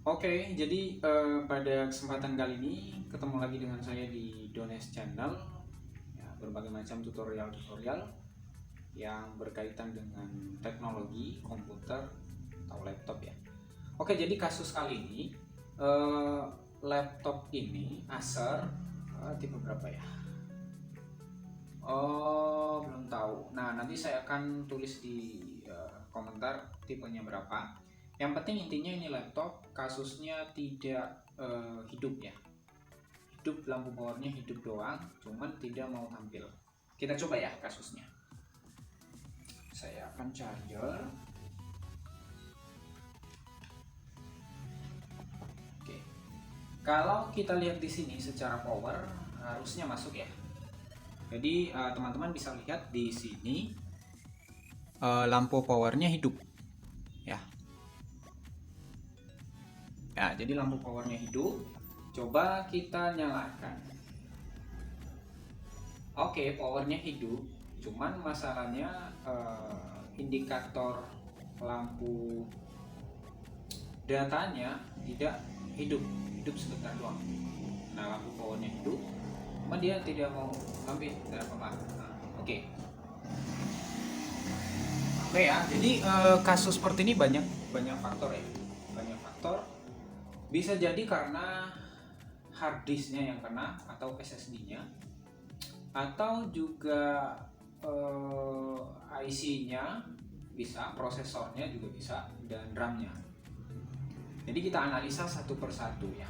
Oke, jadi pada kesempatan kali ini ketemu lagi dengan saya di Dones Channel, ya, berbagai macam tutorial-tutorial yang berkaitan dengan teknologi komputer atau laptop ya. Oke, jadi kasus kali ini eh, laptop ini Acer tipe berapa ya? Oh, belum tahu. Nah, nanti saya akan tulis di komentar tipenya berapa. Yang penting intinya ini laptop kasusnya tidak hidup ya. Hidup, lampu powernya hidup doang, cuman tidak mau tampil. Kita coba ya kasusnya. Saya akan charger. Oke. Kalau kita lihat di sini secara power harusnya masuk ya. Jadi teman-teman bisa lihat di sini lampu powernya hidup ya. Ya, jadi lampu powernya hidup. Coba kita nyalakan. Oke, powernya hidup. Cuman masalahnya indikator lampu datanya tidak hidup. Hidup sebentar doang. Nah, lampu powernya hidup. Cuma dia tidak mau ambil tidak apa-apa. Nah, oke. Oke ya, jadi kasus seperti ini banyak banyak faktor ya. Banyak faktor. Bisa jadi karena hard disknya yang kena atau SSD-nya, atau juga IC-nya bisa, prosesornya juga bisa, dan RAM-nya. Jadi kita analisa satu persatu ya.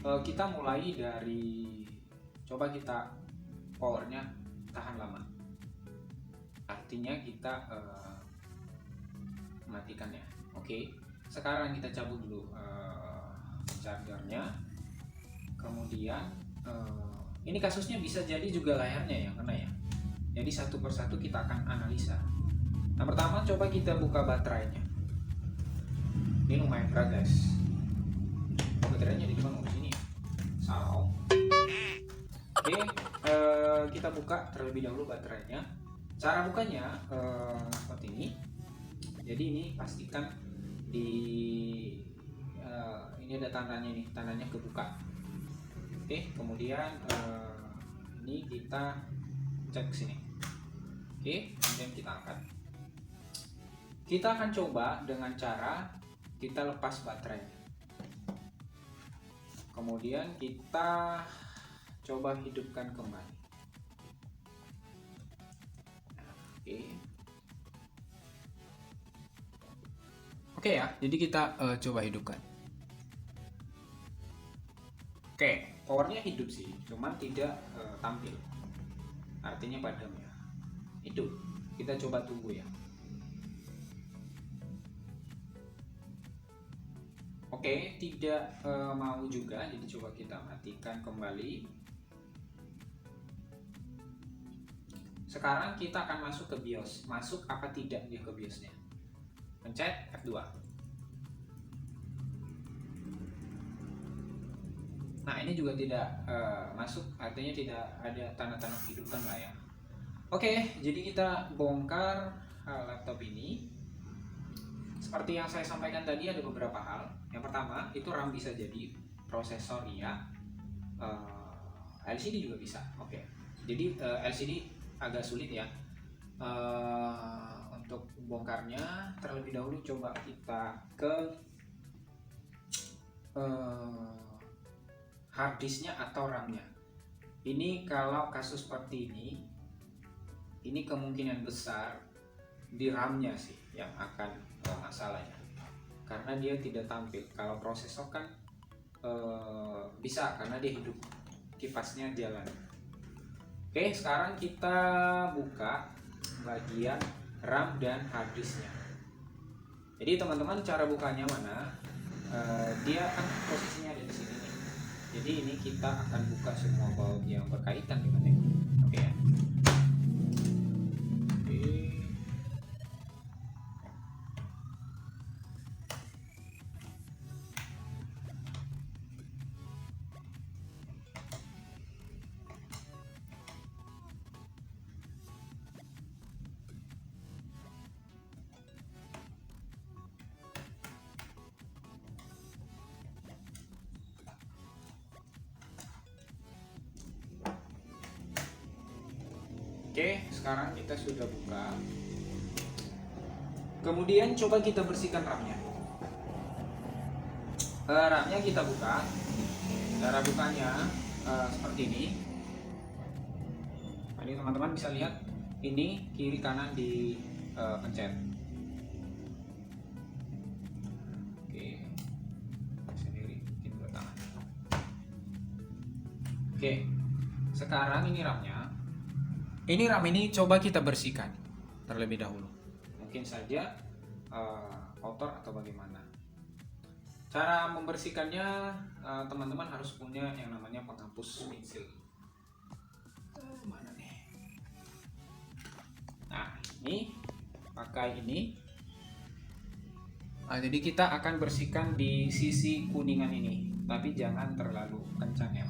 Kita mulai dari, coba kita powernya tahan lama. Artinya kita matikan ya. Oke. Sekarang kita cabut dulu chargernya. Kemudian ini kasusnya bisa jadi juga layarnya yang kena ya. Jadi satu persatu kita akan analisa. Nah, pertama coba kita buka baterainya. Ini lumayan berat guys. Baterainya di mana? Di sini ya. Salah. Oke, kita buka terlebih dahulu baterainya. Cara bukanya seperti ini. Jadi ini pastikan di ini ada tandanya nih, tandanya kebuka. Oke, kemudian ini kita cek ke sini. Oke, kemudian kita angkat. Kita akan coba dengan cara kita lepas baterainya. Kemudian kita coba hidupkan kembali. Oke. Oke ya, jadi kita coba hidupkan. Oke, powernya hidup sih, cuman tidak tampil. Artinya padam ya. Hidup. Kita coba tunggu ya. Oke, tidak mau juga, jadi coba kita matikan kembali. Sekarang kita akan masuk ke BIOS. Masuk apa tidak dia ke BIOSnya? Pencet F2. Nah, ini juga tidak masuk, artinya tidak ada tanda-tanda kehidupan lah ya. Oke, jadi kita bongkar laptop ini. Seperti yang saya sampaikan tadi ada beberapa hal. Yang pertama, itu RAM bisa jadi, prosesor iya, LCD juga bisa. Oke. Jadi LCD agak sulit ya. Untuk bongkarnya terlebih dahulu coba kita ke hard disknya atau RAM-nya. Ini kalau kasus seperti ini kemungkinan besar di RAM-nya sih yang akan masalahnya, karena dia tidak tampil. Kalau prosesor kan bisa karena dia hidup, kipasnya jalan. Oke, sekarang kita buka bagian RAM dan hard disknya. Jadi teman-teman cara bukanya mana? Dia kan posisinya ada di sini nih. Jadi ini kita akan buka semua baut yang berkaitan dengan ini. Oke ya. Oke, sekarang kita sudah buka. Kemudian coba kita bersihkan RAM-nya. RAM-nya kita buka. Cara bukanya seperti ini. Ini teman-teman bisa lihat, ini kiri kanan di pencet. Oke, sendiri bikin dua tangan. Oke, sekarang ini RAM-nya. Ini RAM ini coba kita bersihkan terlebih dahulu. Mungkin saja kotor atau bagaimana. Cara membersihkannya, teman-teman harus punya yang namanya penghapus pensil. Mana nih? Nah, ini pakai ini. Jadi kita akan bersihkan di sisi kuningan ini, tapi jangan terlalu kencang ya.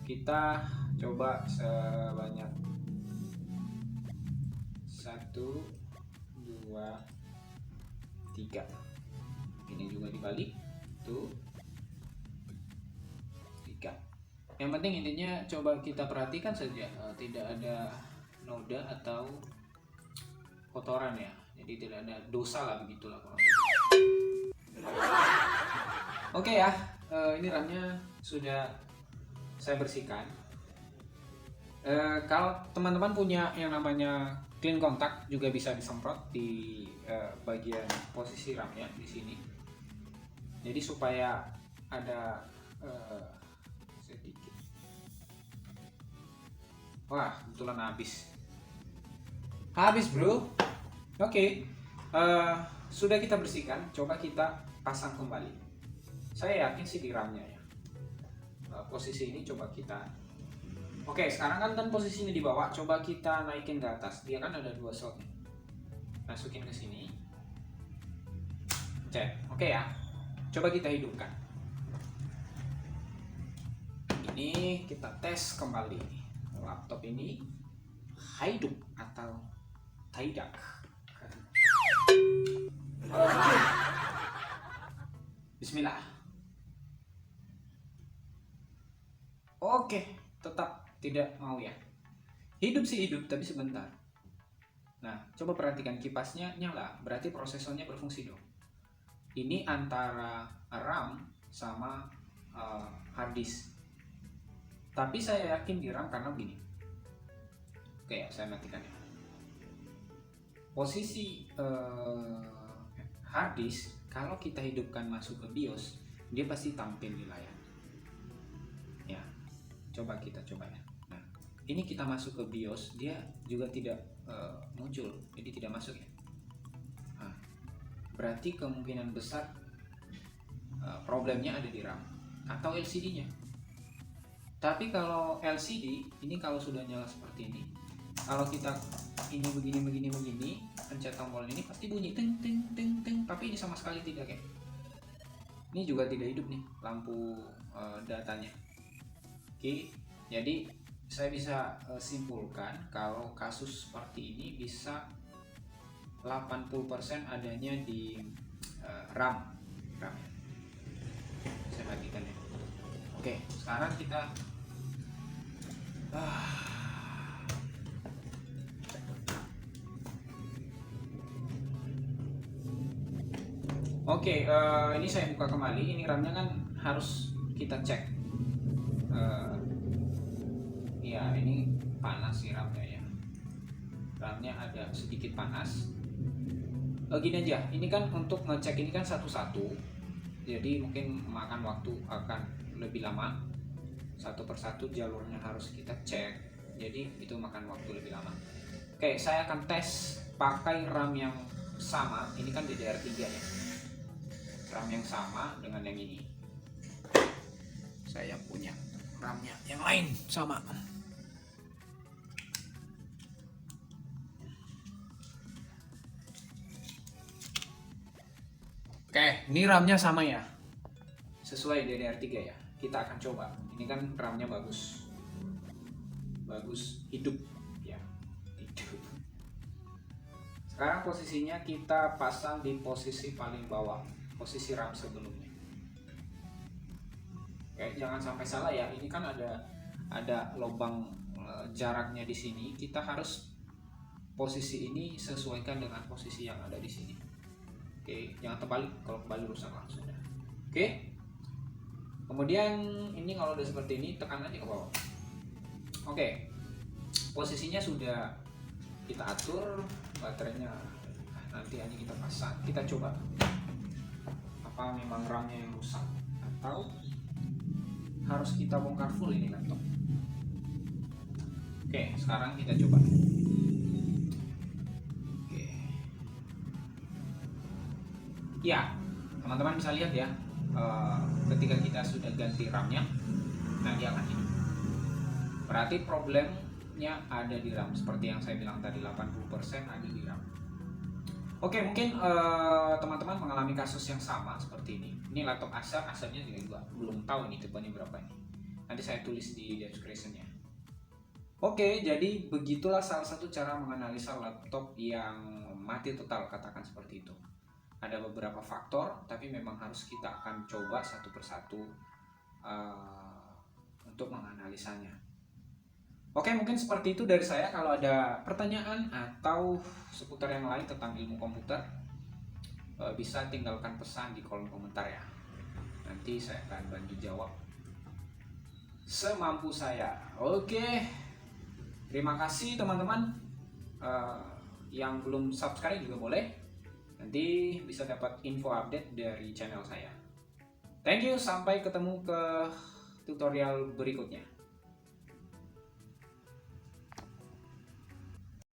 Kita coba sebanyak 1, 2, 3. Ini juga dibalik. Tuh. 3. Yang penting intinya coba kita perhatikan saja, tidak ada noda atau kotoran ya. Jadi tidak ada dosa lah, begitulah kalau. Oke ya, ini RAM-nya sudah saya bersihkan. Kalau teman-teman punya yang namanya clean kontak juga bisa disemprot di bagian posisi RAM-nya di sini. Jadi supaya ada sedikit. Wah, kebetulan habis bro. Oke, sudah kita bersihkan. Coba kita pasang kembali. Saya yakin sih di RAM-nya ya. Posisi ini coba kita. Oke, sekarang kan posisinya di bawah. Coba kita naikin ke atas. Dia kan ada 2 slot nih. Masukin ke sini. Cek. Oke ya. Coba kita hidupkan. Ini kita tes kembali. Laptop ini hidup atau tidak. Bismillah. Oke, tetap tidak mau ya. Hidup sih hidup, tapi sebentar. Nah, coba perhatikan kipasnya nyala, berarti prosesornya berfungsi dong. Ini antara RAM sama hard disk. Tapi saya yakin di RAM karena begini. Oke, saya matikan ya. Posisi hard disk kalau kita hidupkan masuk ke BIOS, dia pasti tampil di layar. Ya, coba kita coba ya. Nah, ini kita masuk ke BIOS, dia juga tidak muncul, jadi tidak masuk ya. Nah, berarti kemungkinan besar problemnya ada di RAM atau LCD-nya. Tapi kalau LCD ini kalau sudah nyala seperti ini, kalau kita ini begini, pencet tombol ini pasti bunyi ting ting ting ting, tapi ini sama sekali tidak ya. Ini juga tidak hidup nih lampu datanya. Oke, jadi saya bisa simpulkan kalau kasus seperti ini bisa 80% adanya di RAM. Saya bagikan ya. Oke, sekarang kita Oke, ini saya buka kembali. Ini RAM-nya kan harus kita cek. Ya, ini panas sih RAM-nya ya. RAM-nya ada sedikit panas. Gini aja, ini kan untuk ngecek ini kan satu-satu. Jadi mungkin memakan waktu akan lebih lama. Satu persatu jalurnya harus kita cek. Jadi itu makan waktu lebih lama. Oke, saya akan tes pakai RAM yang sama. Ini kan DDR3 ya. RAM yang sama dengan yang ini. Saya punya RAM-nya yang lain sama. Oke, ini RAM-nya sama ya. Sesuai DDR3 ya. Kita akan coba. Ini kan RAM-nya bagus. Bagus, hidup ya. Hidup. Sekarang posisinya kita pasang di posisi paling bawah. Posisi RAM sebelumnya. Oke, jangan sampai salah ya. Ini kan ada lubang jaraknya di sini, kita harus posisi ini sesuaikan dengan posisi yang ada di sini. Oke, jangan terbalik, kalau kembali rusak langsung ya. Oke. Kemudian ini kalau udah seperti ini, tekan aja ke bawah. Oke. Posisinya sudah kita atur, baterainya nanti hanya kita pasang. Kita coba apa memang RAM-nya yang rusak atau harus kita bongkar full ini laptop. Oke, sekarang kita coba. Oke. Ya, teman-teman bisa lihat ya, ketika kita sudah ganti RAM-nya, nah dia akan hidup. Berarti problemnya ada di RAM, seperti yang saya bilang tadi, 80% ada di RAM. Oke, mungkin teman-teman mengalami kasus yang sama seperti ini. Ini laptop Acernya juga belum tahu ini tipenya berapa ini. Nanti saya tulis di description-nya. Oke, jadi begitulah salah satu cara menganalisa laptop yang mati total, katakan seperti itu. Ada beberapa faktor, tapi memang harus kita akan coba satu persatu untuk menganalisanya. Oke, mungkin seperti itu dari saya. Kalau ada pertanyaan atau seputar yang lain tentang ilmu komputer, bisa tinggalkan pesan di kolom komentar ya. Nanti saya akan bantu jawab semampu saya. Oke, terima kasih teman-teman. Yang belum subscribe juga boleh. Nanti bisa dapat info update dari channel saya. Thank you, sampai ketemu ke tutorial berikutnya.